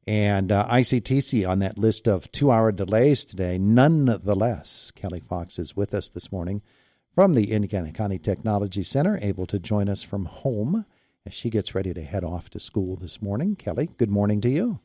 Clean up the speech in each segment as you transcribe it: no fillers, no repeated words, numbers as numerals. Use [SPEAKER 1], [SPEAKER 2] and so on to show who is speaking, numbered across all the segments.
[SPEAKER 1] And ICTC on that list of 2-hour delays today. Nonetheless, Kelly Fox is with us this morning from the Indiana County Technology Center, able to join us from home as she gets ready to head off to school this morning. Kelly, good morning to you.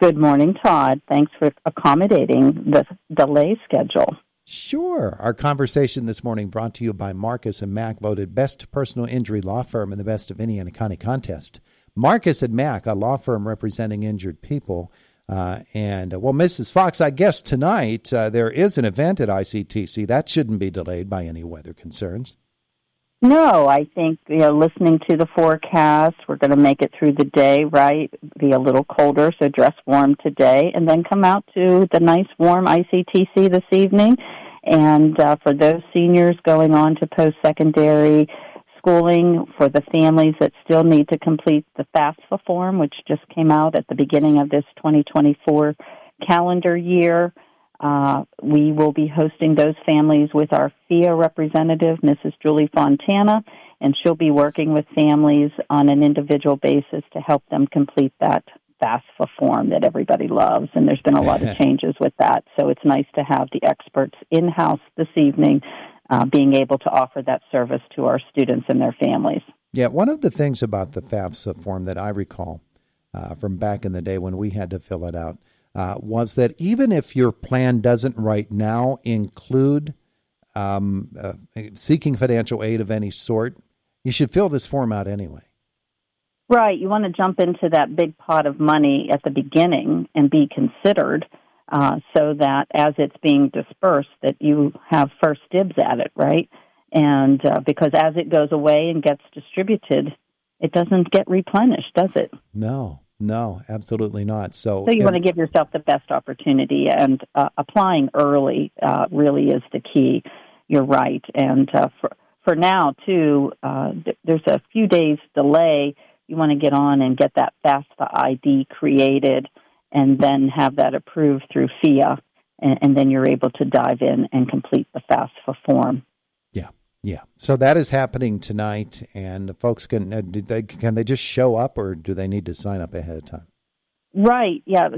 [SPEAKER 2] Good morning, Todd. Thanks for accommodating the delay schedule.
[SPEAKER 1] Sure. Our conversation this morning brought to you by Marcus & Mack, voted Best Personal Injury Law Firm in the Best of Indiana County contest. Marcus & Mack, a law firm representing injured people. Well, Mrs. Fox, I guess tonight there is an event at ICTC. That shouldn't be delayed by any weather concerns.
[SPEAKER 2] No, I think, listening to the forecast, we're going to make it through the day, right? Be a little colder, so dress warm today, and then come out to the nice, warm ICTC this evening. And for those seniors going on to post-secondary schooling, for the families that still need to complete the FAFSA form, which just came out at the beginning of this 2024 calendar year, we will be hosting those families with our FIA representative, Mrs. Julie Fontana, and she'll be working with families on an individual basis to help them complete that FAFSA form that everybody loves. And there's been a lot of changes with that, so it's nice to have the experts in-house this evening being able to offer that service to our students and their families.
[SPEAKER 1] Yeah, one of the things about the FAFSA form that I recall from back in the day when we had to fill it out was that even if your plan doesn't right now include seeking financial aid of any sort, you should fill this form out anyway.
[SPEAKER 2] Right. You want to jump into that big pot of money at the beginning and be considered so that as it's being dispersed, that you have first dibs at it, right? And because as it goes away and gets distributed, it doesn't get replenished, does it?
[SPEAKER 1] No, absolutely not. So
[SPEAKER 2] you want to give yourself the best opportunity, and applying early really is the key. You're right. And for now, too, there's a few days delay. You want to get on and get that FAFSA ID created and then have that approved through FIA, and then you're able to dive in and complete the FAFSA form.
[SPEAKER 1] Yeah. So that is happening tonight, and folks can they just show up, or do they need to sign up ahead of time?
[SPEAKER 2] Right. Yeah.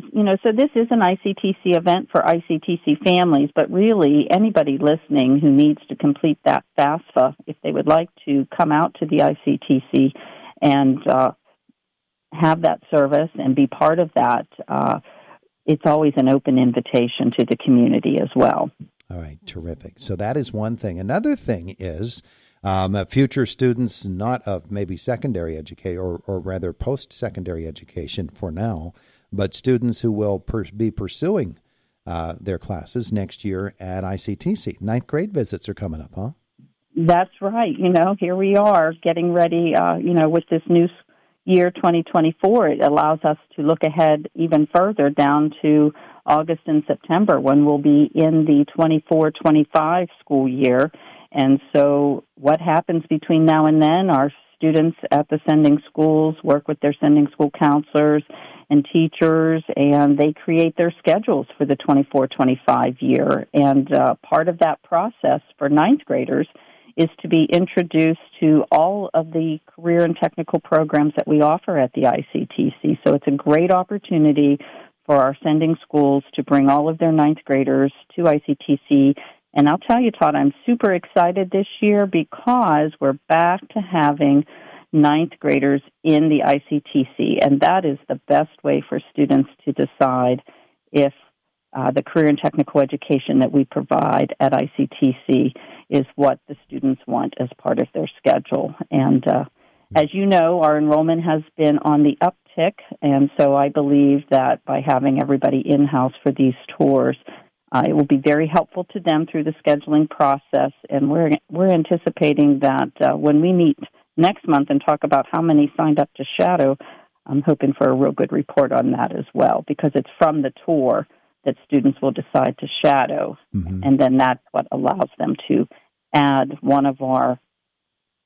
[SPEAKER 2] So this is an ICTC event for ICTC families, but really anybody listening who needs to complete that FAFSA, if they would like to come out to the ICTC and have that service and be part of that, it's always an open invitation to the community as well.
[SPEAKER 1] All right, terrific. So that is one thing. Another thing is future students, not of maybe secondary education or rather post-secondary education for now, but students who will be pursuing their classes next year at ICTC. Ninth grade visits are coming up, huh?
[SPEAKER 2] That's right. Here we are getting ready, with this new year 2024. It allows us to look ahead even further down to August and September when we'll be in the 24-25 school year. And so what happens between now and then? Our students at the sending schools work with their sending school counselors and teachers, and they create their schedules for the 24-25 year. And part of that process for ninth graders is to be introduced to all of the career and technical programs that we offer at the ICTC. So it's a great opportunity for our sending schools to bring all of their ninth graders to ICTC. And I'll tell you, Todd, I'm super excited this year because we're back to having ninth graders in the ICTC, and that is the best way for students to decide if the career and technical education that we provide at ICTC is what the students want as part of their schedule. And as you know, our enrollment has been on the uptick, and so I believe that by having everybody in-house for these tours, it will be very helpful to them through the scheduling process. And we're anticipating that when we meet next month and talk about how many signed up to shadow, I'm hoping for a real good report on that as well, because it's from the tour that students will decide to shadow, and then that's what allows them to add one of our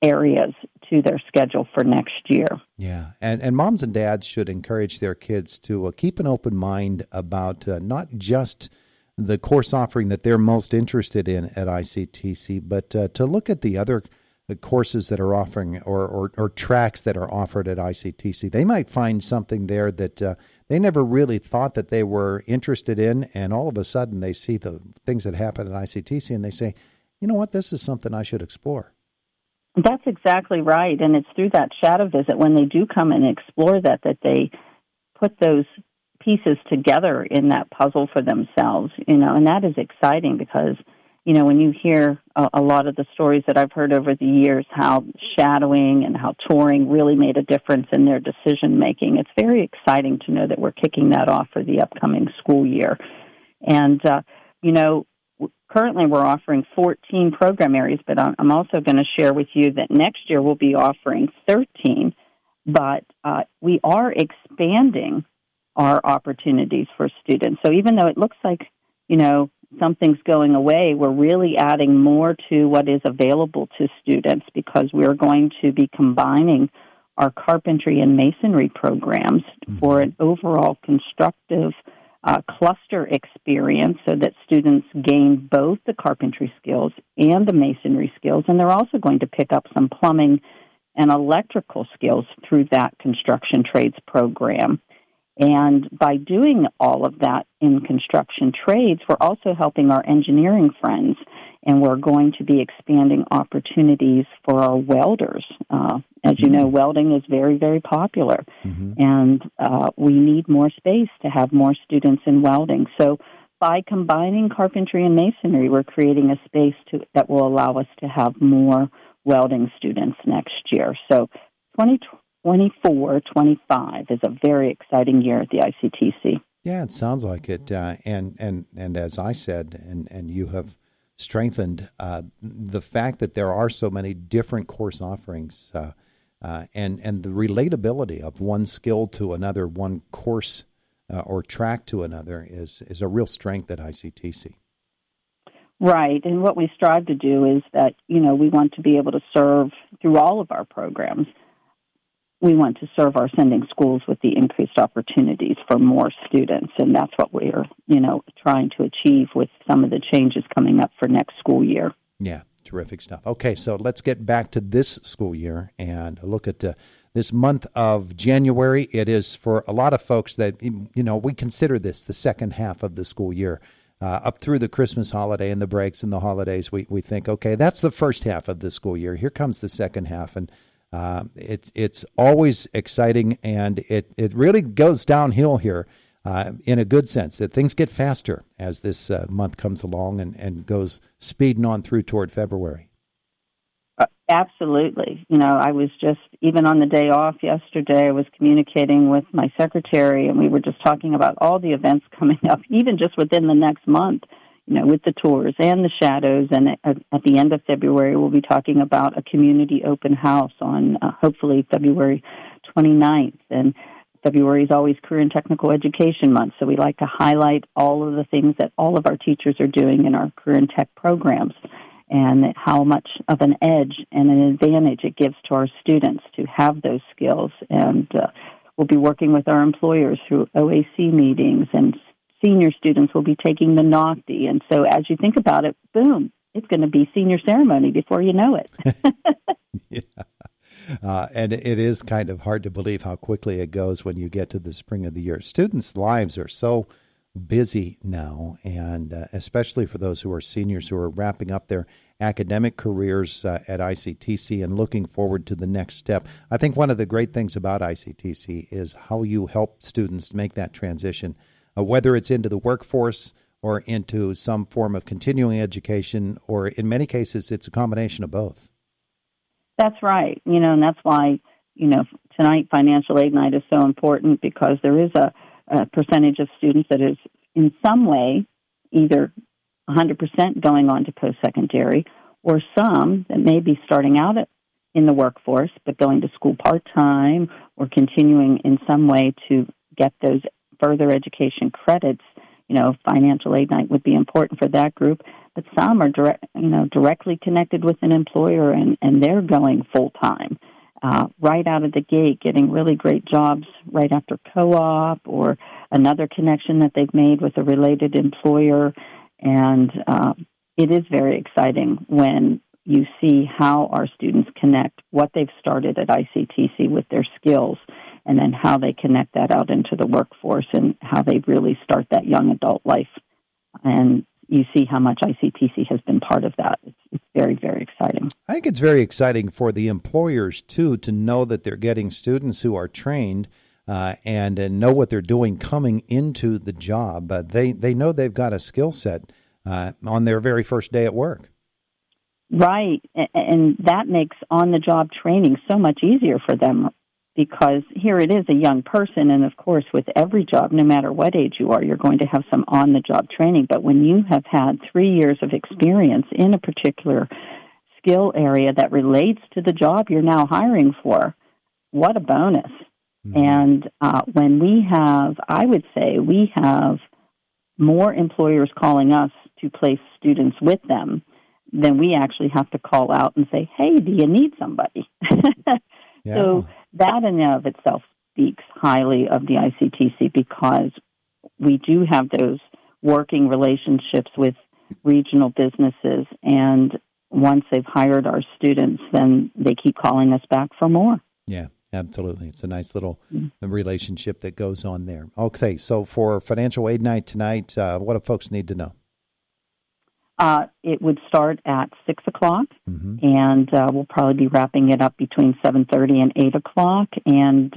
[SPEAKER 2] areas to their schedule for next year.
[SPEAKER 1] Yeah, and moms and dads should encourage their kids to keep an open mind about not just the course offering that they're most interested in at ICTC, but to look at the other courses that are offering or tracks that are offered at ICTC. They might find something there that they never really thought that they were interested in, and all of a sudden they see the things that happen at ICTC and they say, you know what, this is something I should explore.
[SPEAKER 2] That's exactly right, and it's through that shadow visit when they do come and explore that they put those pieces together in that puzzle for themselves, and that is exciting because, when you hear a lot of the stories that I've heard over the years, how shadowing and how touring really made a difference in their decision-making, it's very exciting to know that we're kicking that off for the upcoming school year. And, currently we're offering 14 program areas, but I'm also going to share with you that next year we'll be offering 13, but we are expanding our opportunities for students. So even though it looks like, something's going away, we're really adding more to what is available to students because we're going to be combining our carpentry and masonry programs for an overall constructive cluster experience so that students gain both the carpentry skills and the masonry skills, and they're also going to pick up some plumbing and electrical skills through that construction trades program. And by doing all of that in construction trades, we're also helping our engineering friends, and we're going to be expanding opportunities for our welders. As you know, welding is very, very popular, and we need more space to have more students in welding. So by combining carpentry and masonry, we're creating a space that will allow us to have more welding students next year. So 2024-25 is a very exciting year at the ICTC.
[SPEAKER 1] Yeah, it sounds like it. And as I said, and you have strengthened the fact that there are so many different course offerings and the relatability of one skill to another, one course or track to another is a real strength at ICTC.
[SPEAKER 2] Right, and what we strive to do is that, we want to be able to serve through all of our programs. We want to serve our sending schools with the increased opportunities for more students, and that's what we're, trying to achieve with some of the changes coming up for next school year. Yeah,
[SPEAKER 1] terrific stuff. Okay, so let's get back to this school year and look at this month of January. It is for a lot of folks that, we consider this the second half of the school year. Up through the Christmas holiday and the breaks and the holidays, we think, okay, that's the first half of the school year. Here comes the second half, and it's always exciting, and it really goes downhill here in a good sense, that things get faster as this month comes along and goes speeding on through toward February.
[SPEAKER 2] Absolutely. I was just, even on the day off yesterday, I was communicating with my secretary, and we were just talking about all the events coming up, even just within the next month, with the tours and the shadows. And at the end of February, we'll be talking about a community open house on hopefully February 29th. And February is always Career and Technical Education Month, so we like to highlight all of the things that all of our teachers are doing in our career and tech programs, and how much of an edge and an advantage it gives to our students to have those skills. And we'll be working with our employers through OAC meetings, and senior students will be taking the NOCTI. And so as you think about it, boom, it's going to be senior ceremony before you know it.
[SPEAKER 1] Yeah. And it is kind of hard to believe how quickly it goes when you get to the spring of the year. Students' lives are so busy now, and especially for those who are seniors who are wrapping up their academic careers at ICTC and looking forward to the next step. I think one of the great things about ICTC is how you help students make that transition, whether it's into the workforce or into some form of continuing education, or in many cases, it's a combination of both.
[SPEAKER 2] That's right. And that's why, tonight Financial Aid Night is so important, because there is a percentage of students that is in some way either 100% going on to post-secondary, or some that may be starting out in the workforce but going to school part-time or continuing in some way to get those further education credits. Financial Aid Night would be important for that group, but some are directly connected with an employer, and they're going full-time. Right out of the gate, getting really great jobs right after co-op, or another connection that they've made with a related employer. And it is very exciting when you see how our students connect what they've started at ICTC with their skills. and then how they connect that out into the workforce and how they really start that young adult life. And you see how much ICTC has been part of that. It's very, very exciting.
[SPEAKER 1] I think it's very exciting for the employers, too, to know that they're getting students who are trained and know what they're doing coming into the job. They know they've got a skill set on their very first day at work.
[SPEAKER 2] Right, and that makes on-the-job training so much easier for them, because here it is, a young person, and of course with every job, no matter what age you are, you're going to have some on-the-job training. But when you have had 3 years of experience in a particular skill area that relates to the job you're now hiring for, what a bonus. Mm-hmm. And when we have, I would say, we have more employers calling us to place students with them, then we actually have to call out and say, hey, do you need somebody?
[SPEAKER 1] Yeah.
[SPEAKER 2] So that in and of itself speaks highly of the ICTC, because we do have those working relationships with regional businesses, and once they've hired our students, then they keep calling us back for more.
[SPEAKER 1] Yeah, absolutely. It's a nice little relationship that goes on there. Okay, so for Financial Aid Night tonight, what do folks need to know?
[SPEAKER 2] It would start at 6 o'clock,
[SPEAKER 1] mm-hmm.
[SPEAKER 2] and we'll probably be wrapping it up between 7:30 and 8 o'clock, and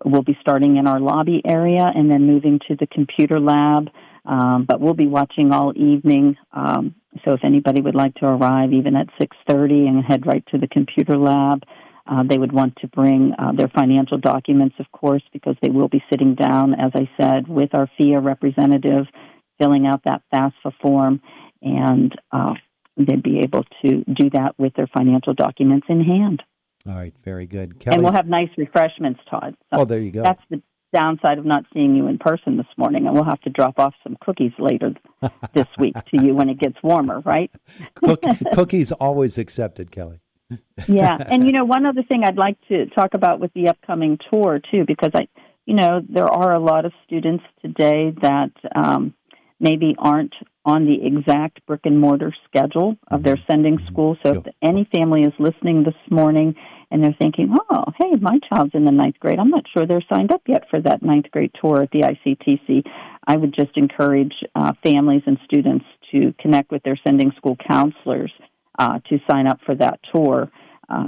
[SPEAKER 2] we'll be starting in our lobby area and then moving to the computer lab, but we'll be watching all evening, so if anybody would like to arrive even at 6:30 and head right to the computer lab, they would want to bring their financial documents, of course, because they will be sitting down, as I said, with our FIA representative, filling out that FAFSA form, and they'd be able to do that with their financial documents in hand.
[SPEAKER 1] All right, very good. Kelly?
[SPEAKER 2] And we'll have nice refreshments, Todd. So
[SPEAKER 1] there you go.
[SPEAKER 2] That's the downside of not seeing you in person this morning, and we'll have to drop off some cookies later this week to you when it gets warmer, right?
[SPEAKER 1] Cookies always accepted, Kelly.
[SPEAKER 2] Yeah, and one other thing I'd like to talk about with the upcoming tour, too, because there are a lot of students today that maybe aren't on the exact brick-and-mortar schedule of their sending school. So if any family is listening this morning and they're thinking, oh, hey, my child's in the 9th grade, I'm not sure they're signed up yet for that 9th grade tour at the ICTC, I would just encourage families and students to connect with their sending school counselors to sign up for that tour,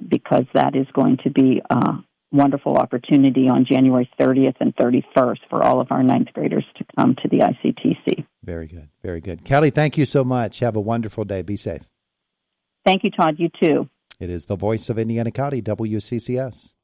[SPEAKER 2] because that is going to be a wonderful opportunity on January 30th and 31st for all of our 9th graders to come to the ICTC.
[SPEAKER 1] Very good. Very good. Kelly, thank you so much. Have a wonderful day. Be safe.
[SPEAKER 2] Thank you, Todd. You too.
[SPEAKER 1] It is the voice of Indiana County, WCCS.